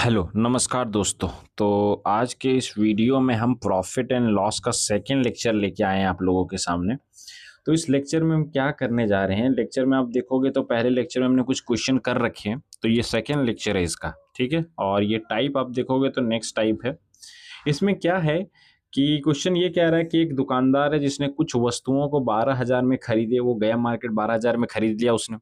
Hello नमस्कार दोस्तों। तो आज के इस वीडियो में हम प्रॉफिट एंड लॉस का सेकंड लेक्चर लेके आए हैं आप लोगों के सामने। तो इस लेक्चर में हम क्या करने जा रहे हैं, लेक्चर में आप देखोगे तो पहले लेक्चर में हमने कुछ क्वेश्चन कर रखे हैं, तो ये सेकंड लेक्चर है इसका, ठीक है। और ये टाइप आप देखोगे तो नेक्स्ट टाइप है। इसमें क्या है कि क्वेश्चन ये कह रहा है कि एक दुकानदार है जिसने कुछ वस्तुओं को 12,000 में खरीदे, वो गया मार्केट 12,000 में खरीद लिया उसने।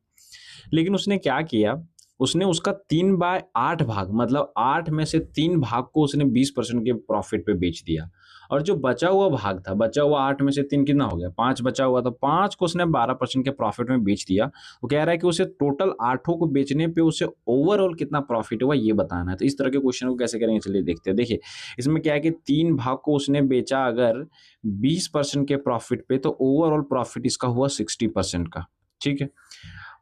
लेकिन उसने क्या किया, उसने उसका 3/8 भाग मतलब 8 में से 3 भाग को उसने 20% के प्रॉफिट पे बेच दिया। और जो बचा हुआ भाग था, बचा हुआ 8 में से 3 कितना हो गया, 5 बचा हुआ था, 5 को उसने 12% के प्रॉफिट में बेच दिया। वो कह रहा है कि उसे टोटल 8 को बेचने पे उसे ओवरऑल कितना प्रॉफिट हुआ ये बताना है। तो इस तरह के क्वेश्चन को कैसे करेंगे चलिए देखते हैं। देखिए इसमें क्या है कि 3 भाग को उसने बेचा अगर 20% के प्रॉफिट पे, तो ओवरऑल प्रॉफिट इसका हुआ 60% का, ठीक है।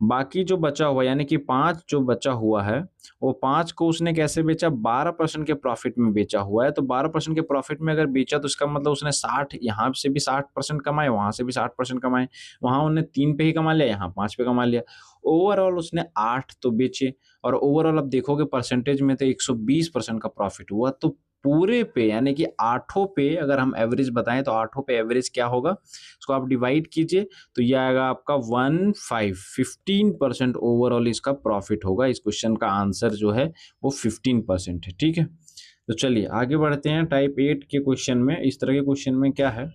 बाकी जो बचा हुआ यानी कि 5 जो बचा हुआ है, वो 5 को उसने कैसे बेचा, 12% के प्रॉफिट में बेचा हुआ है। तो 12% के प्रॉफिट में अगर बेचा तो इसका मतलब उसने 60, यहाँ से भी 60% कमाए, वहां से भी 60% कमाए। वहां उन्होंने 3 पे ही कमा लिया, यहाँ 5 पे कमा लिया। ओवरऑल उसने 8 तो बेचे, और ओवरऑल अब देखोगे परसेंटेज में तो 120% का प्रॉफिट हुआ। तो पूरे पे यानी कि 8 पे अगर हम एवरेज बताएं तो 8 पे एवरेज क्या होगा, इसको आप डिवाइड कीजिए तो ये आएगा आपका 15% ओवरऑल इसका प्रॉफिट होगा। इस क्वेश्चन का आंसर जो है वो 15% है, ठीक है। तो चलिए आगे बढ़ते हैं। टाइप 8 के क्वेश्चन में, इस तरह के क्वेश्चन में क्या है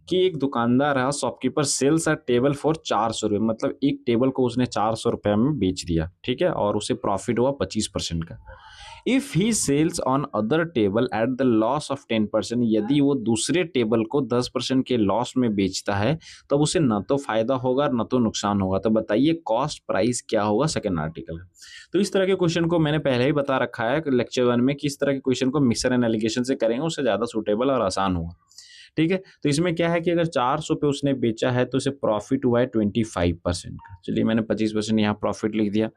कि एक दुकानदार है, shopkeeper sells a table for 400 रुपये, मतलब एक टेबल को उसने 400 रुपये में बेच दिया, ठीक है, और उसे प्रॉफिट हुआ 25% का। If he sells on other table at the loss of 10%, यदि वो दूसरे टेबल को 10% के लॉस में बेचता है तब उसे न तो फायदा होगा न तो नुकसान होगा। तो बताइए कॉस्ट प्राइस क्या होगा, सेकंड आर्टिकल है। तो इस तरह के क्वेश्चन को मैंने पहले ही बता रखा है लेक्चर 1 में कि इस तरह के क्वेश्चन को मिक्सर एंड एलिगेशन से करेंगे, उससे ज्यादा सूटेबल और आसान होगा, ठीक है। तो इसमें क्या है कि अगर 400 पे उसने बेचा है तो उसे प्रॉफिट हुआ है 25% का। चलिए मैंने 25% यहाँ प्रॉफिट लिख दिया।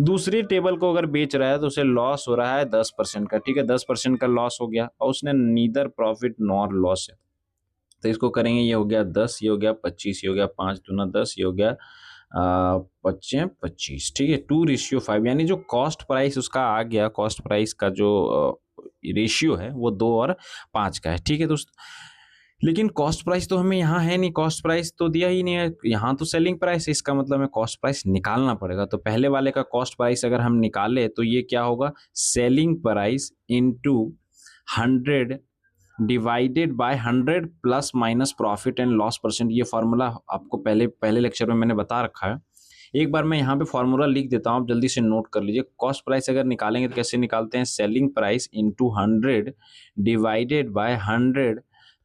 दूसरी टेबल को अगर बेच रहा है तो उसे लॉस हो रहा है 10% का, ठीक है, 10% का लॉस हो गया, और उसने नीदर प्रॉफिट नॉर लॉस है। तो इसको करेंगे, ये हो गया 10, ये हो गया 25, ये हो गया 5 दूना 10, ये हो गया 25, ठीक है। 2:5 यानी जो कॉस्ट प्राइस उसका आ गया, कॉस्ट प्राइस का जो रेशियो है वो 2 और 5 का है, ठीक है दोस्तों। लेकिन कॉस्ट प्राइस तो हमें यहाँ है नहीं, कॉस्ट प्राइस तो दिया ही नहीं है, यहाँ तो सेलिंग प्राइस है, इसका मतलब हमें कॉस्ट प्राइस निकालना पड़ेगा। तो पहले वाले का कॉस्ट प्राइस अगर हम निकाले तो ये क्या होगा, selling price into 100 divided by 100 plus minus profit and loss percent. ये फॉर्मूला आपको पहले पहले लेक्चर में मैंने बता रखा है। एक बार मैं यहाँ पे फॉर्मूला लिख देता हूँ, आप जल्दी से नोट कर लीजिए। कॉस्ट प्राइस अगर निकालेंगे तो कैसे निकालते हैं, selling price into 100 divided by 100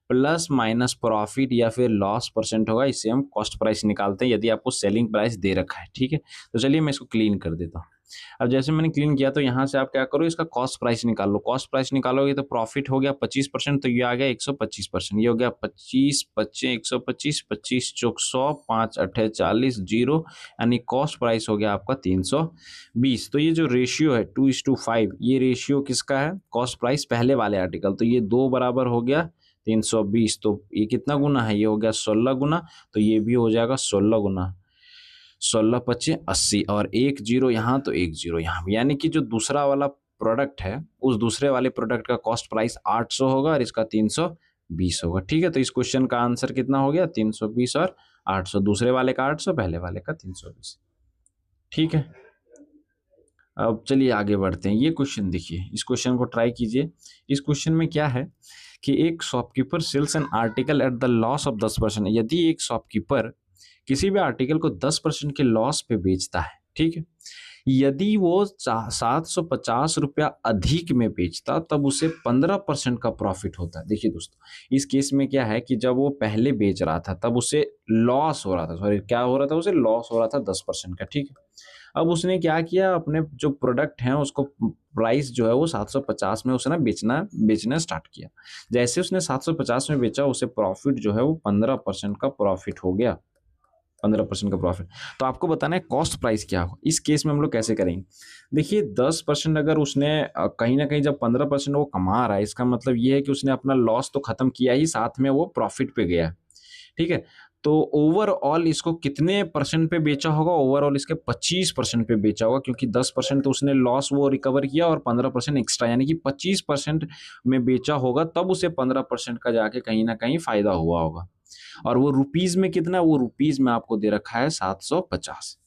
plus minus profit या फिर लॉस परसेंट होगा, इससे हम कॉस्ट प्राइस निकालते हैं यदि आपको सेलिंग प्राइस दे रखा है, ठीक है। तो चलिए मैं इसको क्लीन कर देता हूँ। अब जैसे मैंने क्लीन किया तो यहाँ से आप क्या करो, इसका कॉस्ट प्राइस निकाल लो। कॉस्ट प्राइस निकालोगे तो प्रॉफिट हो गया 25%, तो ये आ गया 125%। ये हो गया 25 25 125 25 चौक 100 5 8 40 जीरो, यानी कॉस्ट प्राइस हो गया आपका 320। तो ये जो रेशियो है 2:5, ये रेशियो किसका है, कॉस्ट प्राइस पहले वाले आर्टिकल। तो ये 2 बराबर हो गया 320, तो ये कितना गुना है, ये हो गया 16 गुना, तो ये भी हो जाएगा 16 गुना, 16 25 80, और 1 जीरो यहाँ तो 1 जीरो यहाँ, यानी कि जो दूसरा वाला प्रोडक्ट है उस दूसरे वाले प्रोडक्ट का कॉस्ट प्राइस 800 होगा और इसका 320 होगा, ठीक है। तो इस क्वेश्चन का आंसर कितना हो गया, 320 और 800, दूसरे वाले का 800, पहले वाले का 320, ठीक है। अब चलिए आगे बढ़ते हैं। ये क्वेश्चन देखिए, इस क्वेश्चन को ट्राई कीजिए। इस क्वेश्चन में क्या है कि एक shopkeeper sells an article at the loss of 10%। यदि एक शॉपकीपर किसी भी आर्टिकल को 10% के लॉस पे बेचता है, ठीक है, यदि वो 750 रुपया अधिक में बेचता तब उसे 15% का प्रॉफिट होता है। देखिए दोस्तों, इस केस में क्या है कि जब वो पहले बेच रहा था तब उसे लॉस हो रहा था, सॉरी क्या हो रहा था, उसे लॉस हो रहा था 10% का, ठीक है। अब उसने क्या किया, अपने जो प्रोडक्ट हैं उसको प्राइस जो है वो 750 में उसने बेचना स्टार्ट किया। जैसे उसने 750 में बेचा, उसे प्रॉफिट जो है वो 15% का प्रॉफिट हो गया, 15% का प्रॉफिट। तो आपको बताना है कॉस्ट प्राइस क्या हो। इस केस में हम लोग कैसे करेंगे, देखिए 10% अगर उसने कहीं ना कहीं जब 15% वो कमा रहा है, इसका मतलब ये है कि उसने अपना लॉस तो खत्म किया ही, साथ में वो प्रॉफिट पे गया, ठीक है। तो ओवरऑल इसको कितने परसेंट पे बेचा होगा, ओवरऑल इसके 25% पे बेचा होगा, क्योंकि 10% तो उसने लॉस वो रिकवर किया और 15% एक्स्ट्रा, यानी कि 25% में बेचा होगा, तब उसे 15% का जाके कहीं ना कहीं फायदा हुआ होगा। और वो रुपीज में कितना, वो रुपीज में आपको दे रखा है 750।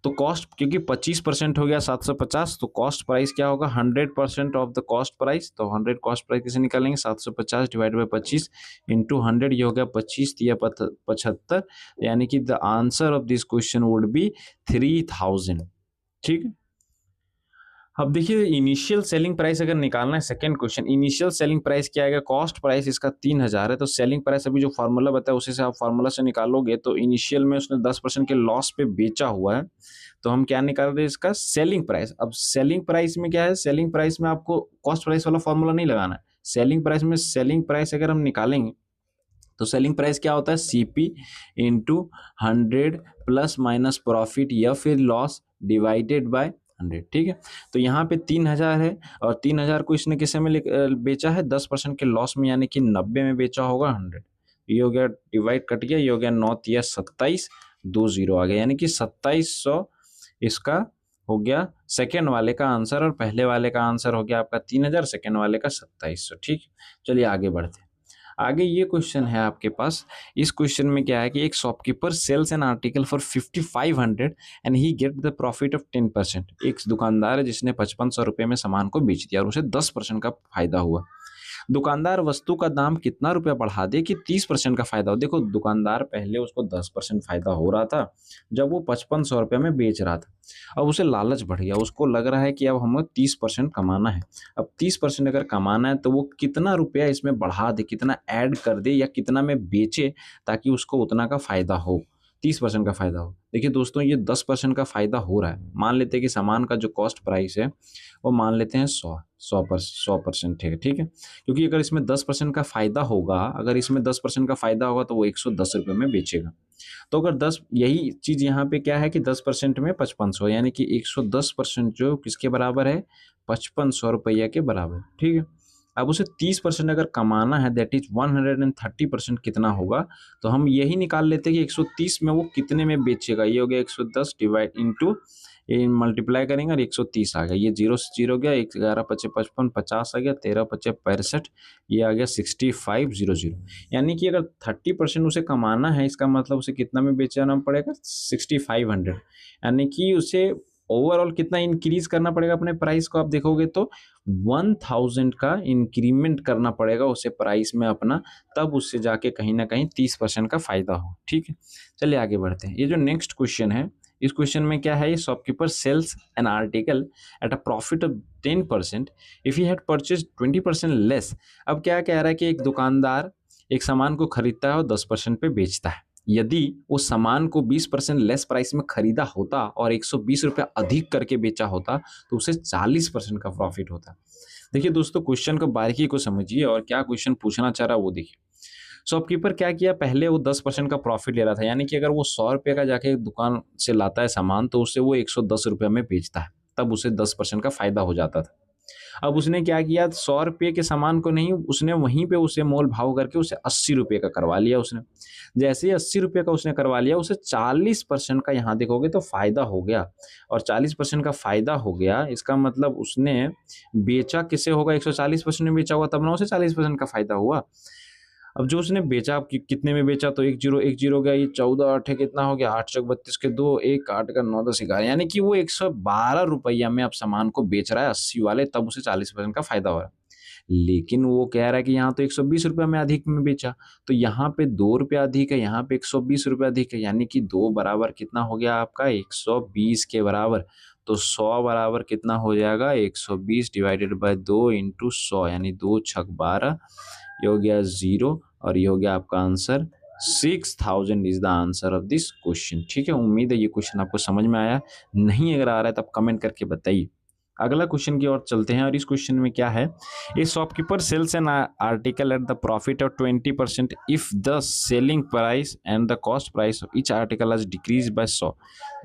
तो कॉस्ट क्योंकि 25% हो गया 750, तो कॉस्ट प्राइस क्या होगा 100% ऑफ द कॉस्ट प्राइस। तो 100 कॉस्ट प्राइस कैसे निकालेंगे, 750 डिवाइड बाई 25 इंटू 100, ये हो गया 25 या 75, यानी कि the answer of this question would be 3000। ठीक है। अब देखिए इनिशियल सेलिंग प्राइस अगर निकालना है, second question, initial selling price क्या आएगा, कॉस्ट प्राइस इसका 3000 है, तो सेलिंग प्राइस अभी जो फार्मूला बताया उसी से आप फार्मूला से निकालोगे, तो इनिशियल में उसने 10% के लॉस पे बेचा हुआ है, तो हम क्या निकाल रहे हैं इसका सेलिंग प्राइस। अब सेलिंग प्राइस में क्या है, सेलिंग प्राइस में आपको कॉस्ट प्राइस वाला फार्मूला नहीं लगाना है, सेलिंग प्राइस में सेलिंग प्राइस अगर हम निकालेंगे तो सेलिंग प्राइस क्या होता है, CP into 100 plus minus profit या फिर लॉस डिवाइडेड बाय 100। ठीक है। तो यहाँ पे 3000 है और 3000 को इसने किसे में बेचा है, 10% के लॉस में, यानी कि 90 में बेचा होगा 100। ये हो गया डिवाइड कट गया, ये हो गया 9 या 27, 2 0 आ गया, यानी कि 2700 इसका हो गया सेकेंड वाले का आंसर, और पहले वाले का आंसर हो गया आपका 3000, सेकेंड वाले का 2700। ठीक। चलिए आगे बढ़ते हैं। आगे ये क्वेश्चन है आपके पास। इस क्वेश्चन में क्या है कि एक shopkeeper sells an article for 5500 and he get the profit of 10%। एक दुकानदार है जिसने 5500 रुपये में सामान को बेच दिया और उसे 10% का फायदा हुआ। दुकानदार वस्तु का दाम कितना रुपया बढ़ा दे कि 30% का फायदा हो। देखो दुकानदार पहले उसको 10% फायदा हो रहा था जब वो 5500 रुपये में बेच रहा था, अब उसे लालच बढ़ गया, उसको लग रहा है कि अब हमें 30% कमाना है। अब 30% अगर कमाना है तो वो कितना रुपया इसमें बढ़ा दे, कितना ऐड कर दे या कितना में बेचे ताकि उसको उतना का फायदा हो, 30% का फायदा हो। देखिए दोस्तों ये 10% का फायदा हो रहा है। मान लेते हैं कि सामान का जो कॉस्ट प्राइस है वो मान लेते हैं 100% है। ठीक है। क्योंकि अगर इसमें 10% का फायदा होगा, अगर इसमें 10% का फायदा होगा तो वो 110 रुपये में बेचेगा। तो अगर 10, यही चीज यहाँ पे क्या है कि 10% में 5500, यानी कि 110% जो किसके बराबर है, 5500 रुपया के बराबर। ठीक है। अब उसे 30% अगर कमाना है, दैट इज 130% कितना होगा, तो हम यही निकाल लेते हैं कि 130 में वो कितने में बेचेगा। ये हो गया 110 डिवाइड इंटू मल्टीप्लाई करेंगे और 130 आ गया, ये 0 से 0 गया, 11 पचे 55, 50 आ गया, 13 पचे 65, ये आ गया 6500। यानी कि अगर 30% उसे कमाना है, इसका मतलब उसे कितना में बेचना पड़ेगा, 6500, यानी कि उसे ओवरऑल कितना इंक्रीज करना पड़ेगा अपने प्राइस को। आप देखोगे तो 1000 का इंक्रीमेंट करना पड़ेगा उसे प्राइस में अपना, तब उससे जाके कहीं ना कहीं 30% का फायदा हो। ठीक है। चलिए आगे बढ़ते हैं। ये जो नेक्स्ट क्वेश्चन है, इस क्वेश्चन में क्या है, ये shopkeeper sells an article at a profit of 10% if he had purchase 20% less. अब क्या कह रहा है कि एक दुकानदार एक सामान को खरीदता है और 10% पे बेचता है। यदि उस सामान को 20% लेस प्राइस में खरीदा होता और 120 रुपये अधिक करके बेचा होता तो उसे 40% का प्रॉफिट होता। देखिए दोस्तों क्वेश्चन को बारीकी को समझिए और क्या क्वेश्चन पूछना चाह रहा है वो देखिए। शॉपकीपर क्या किया, पहले वो 10% का प्रॉफिट ले रहा था, यानी कि अगर वो 100 रुपये का जाके दुकान से लाता है सामान तो उसे वो 110 रुपये में बेचता है, तब उसे 10% का फायदा हो जाता था। अब उसने क्या किया, 100 रुपये के सामान को नहीं, उसने वहीं पे उसे मोल भाव करके उसे 80 रुपये का करवा लिया। उसने जैसे ही 80 रुपये का उसने करवा लिया, उसे 40% का यहाँ देखोगे तो फायदा हो गया, और 40% का फायदा हो गया इसका मतलब उसने बेचा किसे होगा, 140% में बेचा हुआ तब ना उसे 40% का फायदा हुआ। अब जो उसने बेचा, आप कितने में बेचा, तो 1 0 गया, ये 14 8 कितना हो गया, 8 चौक 32 के 2, 1 8 का 9 10 11, यानी कि वो 112 रुपया में अब सामान को बेच रहा है 80 वाले, तब उसे 40% का फायदा हो रहा है। लेकिन वो कह रहा है कि यहाँ तो 120 रुपये में अधिक में बेचा, तो यहाँ पे 2 रुपया अधिक है, यहाँ पे 120 रुपये अधिक है, यानी कि 2 बराबर कितना हो गया आपका 120 के बराबर। तो 100 बराबर कितना हो जाएगा, 120 डिवाइडेड बाय 2 इंटू 100, यानी 2 छक 12, ये हो गया 0, और ये हो गया आपका answer 6000 is the answer of this question. ठीक है। उम्मीद है ये क्वेश्चन आपको समझ में आया, नहीं अगर आ रहा है तब कमेंट करके बताइए। अगला क्वेश्चन की ओर चलते हैं, और इस क्वेश्चन में क्या है, a shopkeeper sells an article at the profit of 20% if the selling price and the cost price of each article has decrease by 100।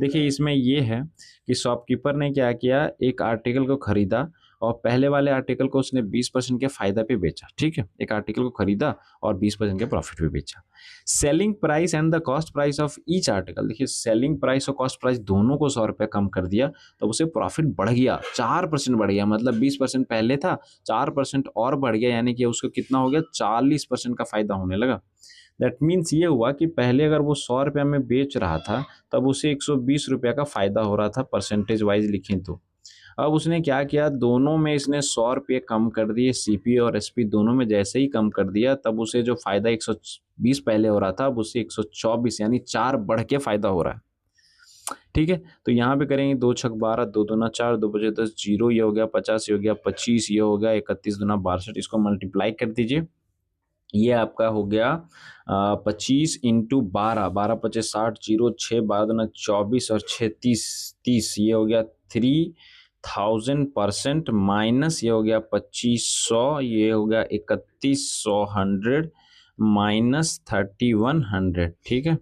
देखिए इसमें ये है कि शॉपकीपर ने क्या किया, एक आर्टिकल को खरीदा और पहले वाले आर्टिकल को उसने 20% के फायदा पे बेचा, ठीक है, एक आर्टिकल को खरीदा और 20% के प्रॉफिट पे बेचा। Selling price and the cost price of each article, देखिए सेलिंग प्राइस और कॉस्ट प्राइस दोनों को 100 रुपये कम कर दिया, तो उसे प्रॉफिट बढ़ गया, 4% बढ़ गया, मतलब 20% पहले था, 4% और बढ़ गया, यानी कि उसको कितना हो गया, 40% का फायदा होने लगा। दैट मीन्स ये हुआ कि पहले अगर वो 100 रुपये में बेच रहा था तब उसे 120 रुपये का फायदा हो रहा था, परसेंटेज वाइज लिखें तो। अब उसने क्या किया, दोनों में इसने 100 रुपये कम कर दिए, सीपी और एसपी दोनों में जैसे ही कम कर दिया, तब उसे जो फायदा 120 पहले हो रहा था, अब उसे 124 यानी 4 बढ़ के फायदा हो रहा है, ठीक है। तो यहाँ पे करेंगे 2 छक 12, 2 दूना 4, 2 बजे 10, 0 ये हो गया, 50 ये हो गया, 25 ये हो गया, 31 दूना 62, इसको मल्टीप्लाई कर दीजिए, ये आपका हो गया 25 इंटू 12, 12 पचे 60, 0 6, 12 दूना 24 और 6 30, ये हो गया 3000% माइनस ये हो गया 2500, ये हो गया 3100 100 माइनस 3100, ठीक है।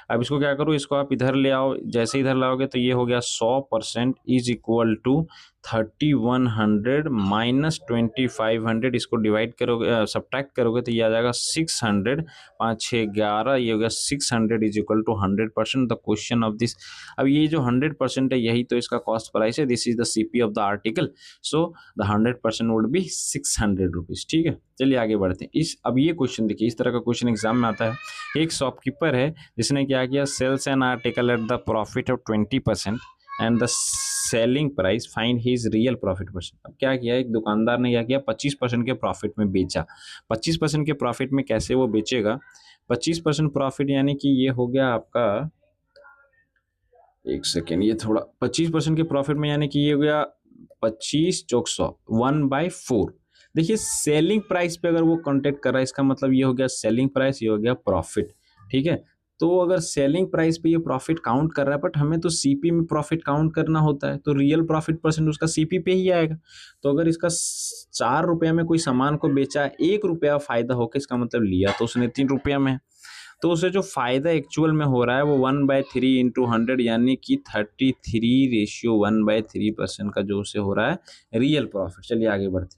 अब इसको क्या करो, इसको आप इधर ले आओ, जैसे इधर लाओगे तो ये हो गया 100% इज इक्वल टू 3100 माइनस 2500, इसको डिवाइड करोगे, सब्ट्रैक्ट करोगे तो ये आ जाएगा 600, 5 6 11, ये हो गया 600 is equal to 100%। The question of this, अब ये जो 100% है यही तो इसका कॉस्ट प्राइस है, this is the CP of the article, so the 100% would be 600 rupees, ठीक है। चलिए आगे बढ़ते हैं। अब ये क्वेश्चन देखिए, इस तरह का क्वेश्चन एग्जाम में आता है। एक शॉपकीपर है जिसने क्या किया, sells an article at the profit of 20% and the selling price, find his real profit percent. अब क्या किया, एक दुकानदार ने क्या किया, 25% के प्रॉफिट में बेचा। 25% के प्रॉफिट में कैसे वो बेचेगा, 25% प्रॉफिट यानी कि ये हो गया आपका, एक सेकेंड, ये थोड़ा 25% के प्रॉफिट में यानी कि ये हो गया 25 चौक 100, 1/4। देखिए सेलिंग प्राइस पे अगर वो कॉन्टेक्ट कर रहा है, इसका मतलब ये हो गया सेलिंग प्राइस, ये हो गया प्रॉफिट, ठीक है। तो अगर सेलिंग प्राइस पे ये प्रॉफिट काउंट कर रहा है, बट हमें तो सीपी में प्रॉफिट काउंट करना होता है, तो रियल प्रॉफिट परसेंट उसका सीपी पे ही आएगा। तो अगर इसका 4 रुपये में कोई सामान को बेचा, 1 रुपया फायदा होकर, इसका मतलब लिया तो उसने 3 रुपया में, तो उसे जो फायदा एक्चुअल में हो रहा है वो 1/3 इंटू 100 यानी कि 33/1/3% का जो उसे हो रहा है रियल प्रॉफिट। चलिए आगे बढ़ते हैं।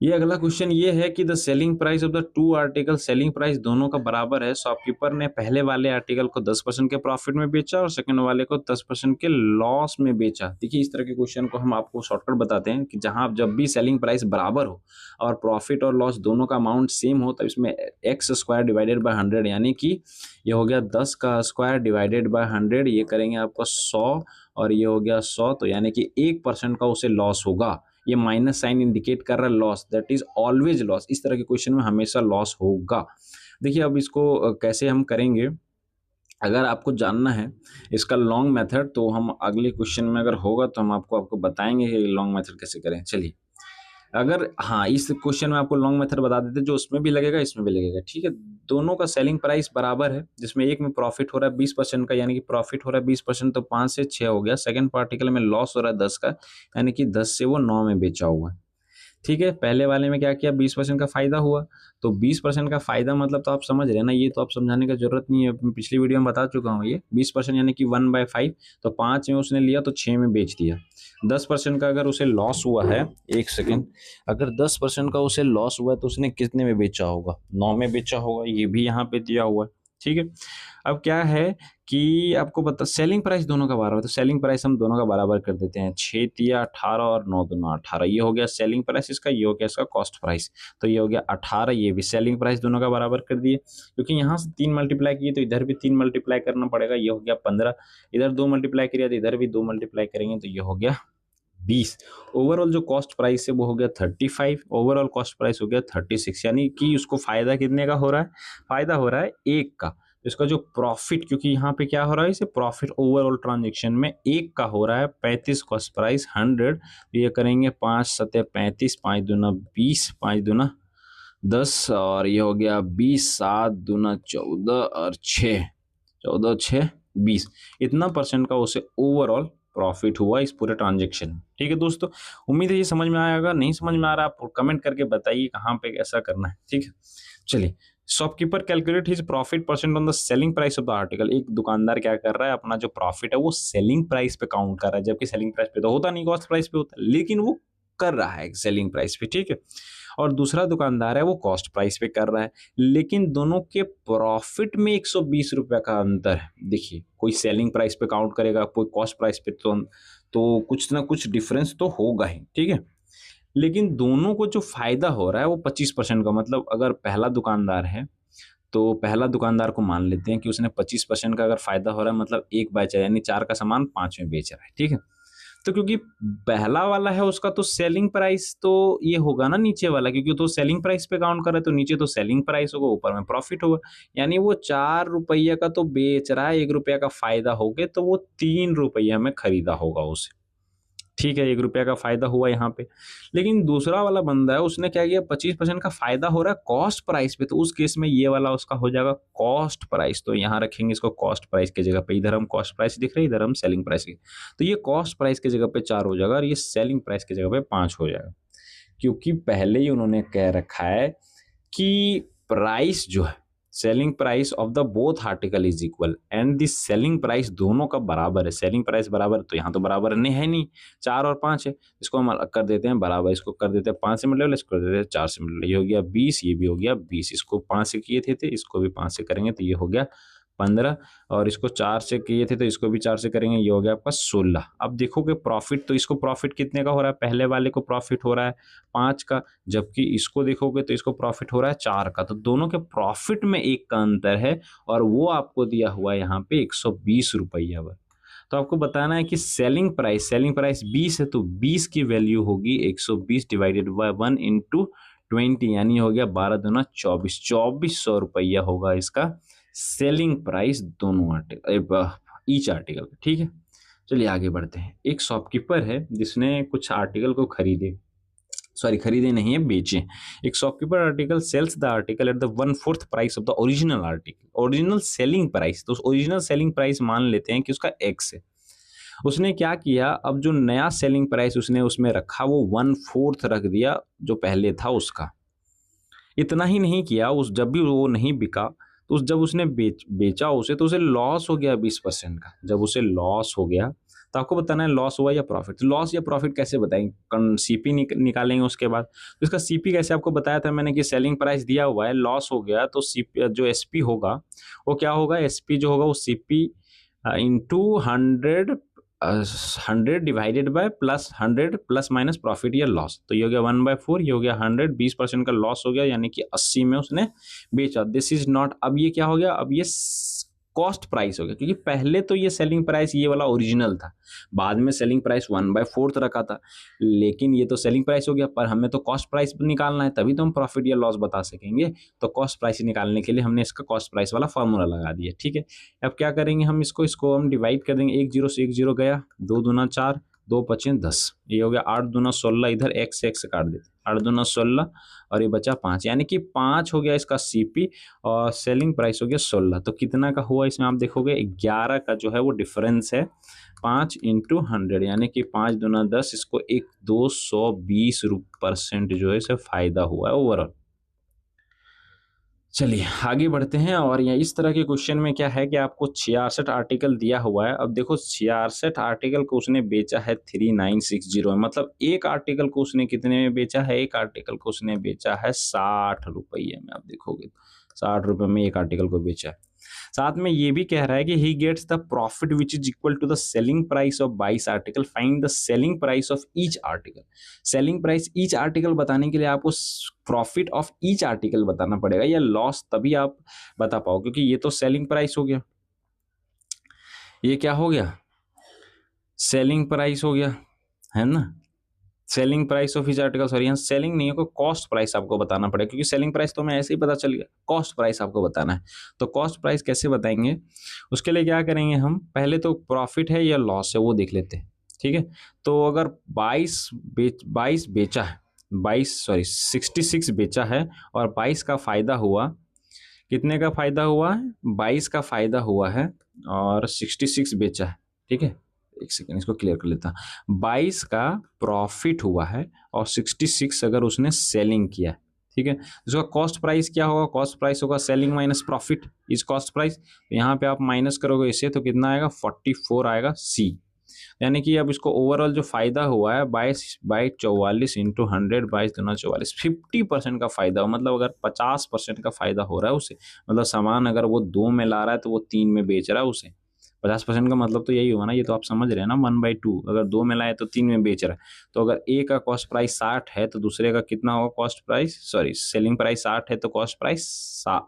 ये अगला क्वेश्चन ये है कि the selling price of the two article, selling price दोनों का बराबर है। शॉपकीपर ने पहले वाले आर्टिकल को 10% के प्रॉफिट में बेचा और सेकंड वाले को 10% के लॉस में बेचा। देखिए इस तरह के क्वेश्चन को हम आपको शॉर्टकट बताते हैं कि जहां जब भी सेलिंग प्राइस बराबर हो और प्रॉफिट और लॉस दोनों का अमाउंट सेम हो, तब इसमें x² डिवाइडेड बाय 100 यानी कि ये हो गया 10 का स्क्वायर डिवाइडेड बाय 100, ये करेंगे आपका 100 और ये हो गया 100, तो यानी कि 1% का उसे लॉस होगा। ये माइनस साइन इंडिकेट कर रहा है loss, that is always loss. इस तरह के क्वेश्चन में हमेशा लॉस होगा। देखिए अब इसको कैसे हम करेंगे, अगर आपको जानना है इसका लॉन्ग मेथड, तो हम अगले क्वेश्चन में अगर होगा तो हम आपको बताएंगे कि लॉन्ग मेथड कैसे करें। चलिए अगर हाँ, इस क्वेश्चन में आपको लॉन्ग मेथड बता देते, जो उसमें भी लगेगा इसमें भी लगेगा, ठीक है। दोनों का सेलिंग प्राइस बराबर है, जिसमें एक में प्रॉफिट हो रहा है 20% का, यानी कि प्रॉफिट हो रहा है 20%, तो 5 से 6 हो गया। सेकंड पार्टिकल में लॉस हो रहा है 10 का, यानी कि 10 से वो 9 में बेचा हुआ है, ठीक है। पहले वाले में क्या किया, 20% का फायदा हुआ, तो 20% का फायदा मतलब तो आप समझ रहे हैं ना, ये तो आप समझाने का जरूरत नहीं है, पिछली वीडियो में बता चुका हूँ। ये 20% यानी कि 1/5, तो 5 में उसने लिया तो 6 में बेच दिया। 10% का अगर उसे लॉस हुआ है, एक सेकेंड, अगर 10% का उसे लॉस हुआ है तो उसने कितने में बेचा होगा, 9 में बेचा होगा, ये भी यहाँ पे दिया हुआ है, ठीक है। अब क्या है कि आपको बता, सेलिंग प्राइस दोनों का बराबर, तो सेलिंग प्राइस हम दोनों का बराबर कर देते हैं, 6 तिया 18 और 9 दूना 18, ये हो गया सेलिंग प्राइस इसका, ये हो गया इसका कॉस्ट प्राइस, तो ये हो गया 18, ये भी सेलिंग प्राइस दोनों का बराबर कर दिए। क्योंकि यहाँ से 3 मल्टीप्लाई किए तो इधर भी 3 मल्टीप्लाई करना पड़ेगा, ये हो गया 15, इधर 2 मल्टीप्लाई किया तो इधर भी 2 मल्टीप्लाई करेंगे तो ये हो गया 20। ओवरऑल जो कॉस्ट प्राइस है वो हो गया 35, ओवरऑल कॉस्ट प्राइस हो गया 36, यानी कि उसको फायदा कितने का हो रहा है, फायदा हो रहा है 1 का। इसका जो प्रॉफिट, क्योंकि यहाँ पे क्या हो रहा है, इसे प्रॉफिट ओवरऑल ट्रांजेक्शन में 1 का हो रहा है, 35 कॉस्ट प्राइस 100, तो ये करेंगे 5 सत्या 35, 5 दूना 20, 5 दूना 10 और ये हो गया 20, 7 दूना 14 और 6, 14 6 20, इतना परसेंट का उसे ओवरऑल प्रॉफिट हुआ इस पूरे ट्रांजेक्शन में, ठीक है दोस्तों। उम्मीद है ये समझ में आएगा, नहीं समझ में आ रहा आप कमेंट करके बताइए कहाँ पे कैसा करना है, ठीक है। चलिए shopkeeper calculate his profit percent on the selling price of the article. एक दुकानदार क्या कर रहा है, अपना जो प्रॉफिट है वो सेलिंग प्राइस पे काउंट कर रहा है, जबकि सेलिंग प्राइस पे तो होता नहीं, कॉस्ट प्राइस पे होता है, लेकिन वो कर रहा है सेलिंग प्राइस पे, ठीक है। और दूसरा दुकानदार है वो कॉस्ट प्राइस पे कर रहा है, लेकिन दोनों के प्रॉफिट में 120 रुपये का अंतर है। देखिए, कोई सेलिंग प्राइस पे काउंट करेगा, कोई कॉस्ट प्राइस पे, तो कुछ ना कुछ डिफरेंस तो होगा ही, ठीक है। लेकिन दोनों को जो फायदा हो रहा है वो 25% का, मतलब अगर पहला दुकानदार है तो पहला दुकानदार को मान लेते हैं कि उसने 25% का अगर फायदा हो रहा है, मतलब एक बेचा, यानी 4 का सामान 5 में बेच रहा है, ठीक है। तो क्योंकि पहला वाला है उसका तो सेलिंग प्राइस तो ये होगा ना नीचे वाला, क्योंकि तो सेलिंग प्राइस पे काउंट कर रहे हैं, तो नीचे तो सेलिंग प्राइस होगा, ऊपर में प्रॉफिट होगा। यानी वो 4 रुपये का तो बेच रहा है, 1 रुपया का फायदा हो गया, तो वो 3 रुपये में खरीदा होगा उसे, ठीक है। 1 रुपया का फायदा हुआ यहाँ पे। लेकिन दूसरा वाला बंदा है, उसने क्या किया, 25% का फायदा हो रहा है कॉस्ट प्राइस पे, तो उस केस में ये वाला उसका हो जाएगा कॉस्ट प्राइस। तो यहाँ रखेंगे इसको कॉस्ट प्राइस की जगह पे, इधर हम कॉस्ट प्राइस दिख रहे हैं, इधर हम सेलिंग प्राइस की, तो ये कॉस्ट प्राइस की जगह पे 4 हो जाएगा और ये सेलिंग प्राइस की जगह पे 5 हो जाएगा, क्योंकि पहले ही उन्होंने कह रखा है कि प्राइस जो है, selling price of the both article is equal and the selling price दोनों का बराबर है। सेलिंग प्राइस बराबर, तो यहाँ तो बराबर नहीं है, नहीं, 4 और 5 है, इसको हम अलग कर देते हैं बराबर, इसको कर देते हैं 5 से मल्टीप्लाई, इसको कर देते हैं 4 से मल्टीप्लाई, ये हो गया 20, ये भी हो गया 20, इसको 5 से किए थे इसको भी 5 से करेंगे तो ये हो गया 15, और इसको 4 से किए थे तो इसको भी 4 से करेंगे, ये हो गया आपका 16। अब देखोगे प्रॉफिट, तो इसको प्रॉफिट कितने का हो रहा है, पहले वाले को प्रॉफिट हो रहा है 5 का, जबकि इसको देखोगे तो इसको प्रॉफिट हो रहा है 4 का, तो दोनों के प्रॉफिट में 1 का अंतर है, और वो आपको दिया हुआ है यहाँ पे 120 रुपया पर। तो आपको बताना है कि सेलिंग प्राइस 20 है, तो 20 की वैल्यू होगी 120 डिवाइडेड बाय 1 इंटू 20, यानी हो गया 12 दूना 24, 2400 रुपया होगा इसका सेलिंग प्राइस दोनों आर्टिकल, ईच आर्टिकल का, ठीक है। चलिए आगे बढ़ते हैं। एक शॉपकीपर है जिसने कुछ आर्टिकल को खरीदे नहीं है, बेचे। एक shopkeeper article sells the article at the 1/4 price of the original article, original selling price, तो ओरिजिनल सेलिंग प्राइस मान लेते हैं कि उसका एक्स है। उसने क्या किया, अब जो नया सेलिंग प्राइस उसने उसमें रखा वो 1/4 रख दिया जो पहले था उसका। इतना ही नहीं किया, उस जब भी वो नहीं बिका, तो जब उसने बेचा उसे, तो उसे लॉस हो गया 20% का। जब उसे लॉस हो गया तो आपको बताना है लॉस हुआ या प्रॉफिट। तो लॉस या प्रॉफिट कैसे बताएंगे, सीपी निकालेंगे उसके बाद। तो इसका सीपी कैसे, आपको बताया था मैंने कि सेलिंग प्राइस दिया हुआ है, लॉस हो गया, तो सीपी जो एसपी होगा वो क्या होगा, एसपी जो होगा वो CP into 100 divided by plus 100 plus minus profit या लॉस, तो ये हो गया 1/4, ये हो गया 100, 20% का लॉस हो गया, यानी कि 80 में उसने बेचा। दिस इज नॉट, अब ये क्या हो गया, अब ये कॉस्ट प्राइस हो गया, क्योंकि पहले तो ये सेलिंग प्राइस ये वाला ओरिजिनल था, बाद में सेलिंग प्राइस 1/4 रखा था, लेकिन ये तो सेलिंग प्राइस हो गया, पर हमें तो कॉस्ट प्राइस निकालना है, तभी तो हम प्रॉफिट या लॉस बता सकेंगे। तो कॉस्ट प्राइस निकालने के लिए हमने इसका कॉस्ट प्राइस वाला फॉर्मूला लगा दिया, ठीक है। अब क्या करेंगे हम, इसको हम डिवाइड कर देंगे, 1 0 से 1 0 गया, 2 दूना 4, 2 5 10, ये हो गया 8 दूना 16, इधर x से x काट देते, 8 दूना 16 और ये बचा 5, यानी कि 5 हो गया इसका सीपी और सेलिंग प्राइस हो गया 16। तो कितना का हुआ इसमें, आप देखोगे 11 का जो है वो डिफरेंस है, 5 इंटू 100, यानी कि 5 दूना 10, इसको 220% जो है इसे फायदा हुआ है ओवरऑल। चलिए आगे बढ़ते हैं। और यहाँ इस तरह के क्वेश्चन में क्या है कि आपको 66 आर्टिकल दिया हुआ है। अब देखो 66 आर्टिकल को उसने बेचा है 3960 में, मतलब एक आर्टिकल को उसने कितने में बेचा है, एक आर्टिकल को उसने बेचा है 60 रुपये में। आप देखोगे 60 रुपये में एक आर्टिकल को बेचा है। साथ में ये भी कह रहा है कि he gets the profit which is equal to the selling price of 22 article, find the selling price of each article. Selling price each article बताने के लिए आपको प्रॉफिट ऑफ ईच आर्टिकल बताना पड़ेगा, या लॉस तभी आप बता पाओ, क्योंकि ये तो सेलिंग प्राइस हो गया, ये क्या हो गया, सेलिंग प्राइस हो गया, है ना। Selling price of each article, sorry यहाँ सेलिंग नहीं होगा, कॉस्ट प्राइस आपको बताना पड़ेगा, क्योंकि सेलिंग प्राइस तो हमें ऐसे ही पता चल गया, कॉस्ट प्राइस आपको बताना है। तो कॉस्ट प्राइस कैसे बताएंगे, उसके लिए क्या करेंगे हम, पहले तो प्रॉफिट है या लॉस है वो देख लेते हैं, ठीक है। तो अगर 22 बेचा है, 66 बेचा है और 22 का फायदा हुआ, कितने का फायदा हुआ है, 22 का फायदा हुआ है और 66 बेचा है, ठीक है। एक सेकेंड इसको क्लियर कर लेता, 22 का प्रॉफिट हुआ है और 66 अगर उसने सेलिंग किया है, ठीक है। इसका कॉस्ट प्राइस क्या होगा, कॉस्ट प्राइस होगा selling minus profit is cost price. तो यहाँ पे आप माइनस करोगे इससे तो कितना आएगा 44 आएगा सी। यानी कि अब इसको ओवरऑल जो फायदा हुआ है 22/44 इंटू 100 22×44 50% का फायदा हो, मतलब अगर 50% का फायदा हो रहा है उसे, मतलब सामान अगर वो 2 में ला रहा है तो वो 3 में बेच रहा है उसे। 50% का मतलब तो यही हुआ ना, ये तो आप समझ रहे हैं ना, 1/2 अगर 2 में लाए तो 3 में बेच रहा है। तो अगर ए का कॉस्ट प्राइस 60 है तो दूसरे का कितना होगा cost price, sorry selling price 60 है तो कॉस्ट प्राइस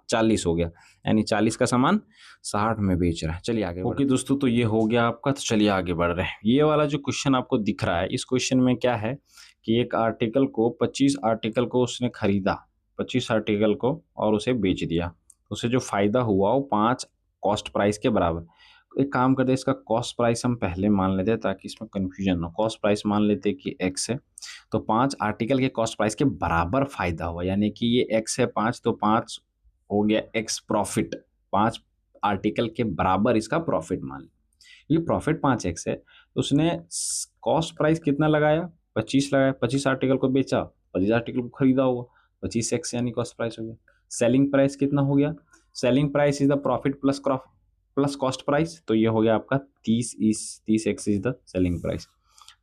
40 हो गया, यानी 40 का सामान 60 में बेच रहा है। चलिए आगे ओके दोस्तों, तो ये हो गया आपका। तो चलिए आगे बढ़ रहे हैं। ये वाला जो क्वेश्चन आपको दिख रहा है, इस क्वेश्चन में क्या है कि एक आर्टिकल को 25 आर्टिकल को उसने खरीदा, 25 आर्टिकल को और उसे बेच दिया, उसे जो फायदा हुआ वो 5 कॉस्ट प्राइस के बराबर। एक काम करते हैं, इसका कॉस्ट प्राइस हम पहले मान लेते हैं ताकि इसमें कंफ्यूजन ना हो। कॉस्ट प्राइस मान लेते हैं कि एक्स है, तो 5 आर्टिकल के कॉस्ट प्राइस के बराबर फायदा हुआ, यानी कि ये एक्स है 5, तो 5 हो गया एक्स प्रॉफिट, 5 आर्टिकल के बराबर इसका प्रॉफिट मान लिया। ये प्रॉफिट 5x है, तो उसने कॉस्ट प्राइस कितना लगाया 25 लगाया, 25 आर्टिकल को बेचा, 25 आर्टिकल को खरीदा होगा, 25x यानी कॉस्ट प्राइस हो गया। सेलिंग प्राइस कितना हो गया, selling price is the profit plus cost price, तो ये हो गया आपका 30x is the selling price.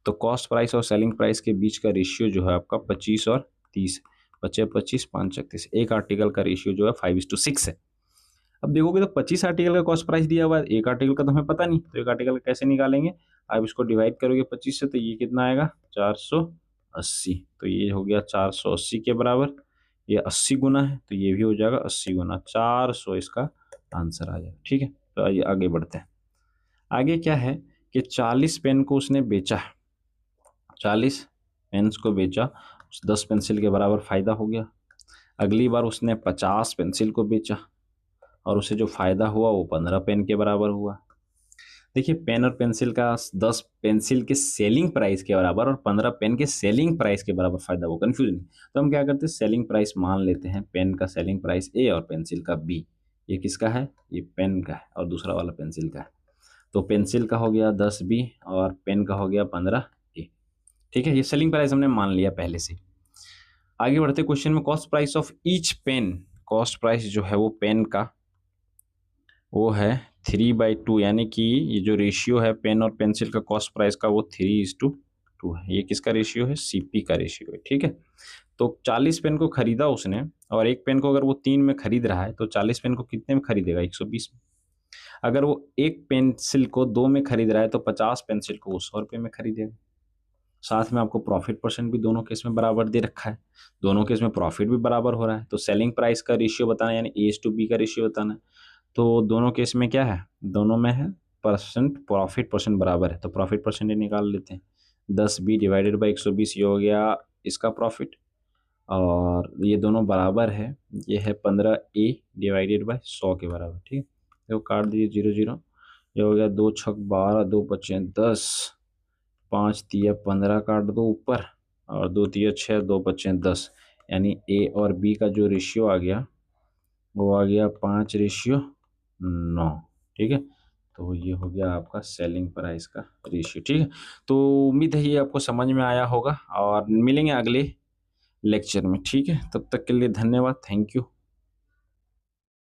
तो कॉस्ट प्राइस और सेलिंग प्राइस के बीच का रेशियो जो है आपका 25 और 30, 25 25 5 36, एक आर्टिकल का रेशियो जो है 5:6 है। अब देखोगे तो 25 आर्टिकल का कॉस्ट प्राइस दिया हुआ है, एक आर्टिकल का तो हमें पता नहीं, तो एक आर्टिकल कैसे निकालेंगे। आप इसको डिवाइड करोगे 25 से तो ये कितना आएगा 480, तो ये हो गया 480 के बराबर। ये 80 गुना है तो ये भी हो जाएगा 80 गुना, 400 इसका आंसर आ जाएगा। ठीक है, तो आइए आगे बढ़ते हैं। आगे क्या है कि 40 पेन को उसने बेचा, 40 पेन्स को बेचा, 10 पेंसिल के बराबर फायदा हो गया। अगली बार उसने 50 पेंसिल को बेचा और उसे जो फायदा हुआ वो 15 पेन के बराबर हुआ। देखिए पेन और पेंसिल का 10 पेंसिल के सेलिंग प्राइस के बराबर और 15 पेन के सेलिंग प्राइस के बराबर फायदा, वो कंफ्यूज नहीं। तो हम क्या करते हैं, सेलिंग प्राइस मान लेते हैं, पेन का सेलिंग प्राइस ए और पेंसिल का बी। ये किसका है, ये पेन का है और दूसरा वाला पेंसिल का है। तो पेंसिल का हो गया 10 बी और पेन का हो गया 15 ए। ठीक है, ये सेलिंग प्राइस हमने मान लिया पहले से। आगे बढ़ते क्वेश्चन में, cost price of each pen, cost price जो है वो पेन का वो है 3/2, यानी कि ये जो रेशियो है पेन और पेंसिल का कॉस्ट प्राइस का वो 3:2 है। ये किसका रेशियो है, सीपी का रेशियो है। ठीक है, तो 40 पेन को खरीदा उसने और एक पेन को अगर वो 3 में खरीद रहा है तो 40 पेन को कितने में खरीदेगा, 120 में। अगर वो एक पेंसिल को 2 में खरीद रहा है तो 50 पेंसिल को वो 100 रुपये में खरीदेगा। साथ में आपको प्रॉफिट परसेंट भी दोनों केस में बराबर दे रखा है, दोनों केस में प्रॉफिट भी बराबर हो रहा है। तो सेलिंग प्राइस का रेशियो बताना है, यानी A/B का रेशियो बताना है। तो दोनों केस में क्या है, दोनों में है परसेंट, प्रॉफिट परसेंट बराबर है, तो प्रॉफिट परसेंट निकाल लेते हैं। 10B डिवाइडेड बाई 120 ये हो गया इसका प्रॉफिट, और ये दोनों बराबर है, ये है 15A डिवाइडेड बाई 100 के बराबर। ठीक है, देखो काट दीजिए 0 0, ये हो गया 2 छक 12, 2 बचे 10, 5 तिया 15 काट दो ऊपर और 2 तिया 6, 2 बचे 10, यानी ए और बी का जो रेशियो आ गया वो आ गया 5:9। ठीक है, तो ये हो गया आपका सेलिंग प्राइस का रेशियो। ठीक है, तो उम्मीद है ये आपको समझ में आया होगा और मिलेंगे अगले लेक्चर में। ठीक है, तब तक के लिए धन्यवाद, थैंक यू।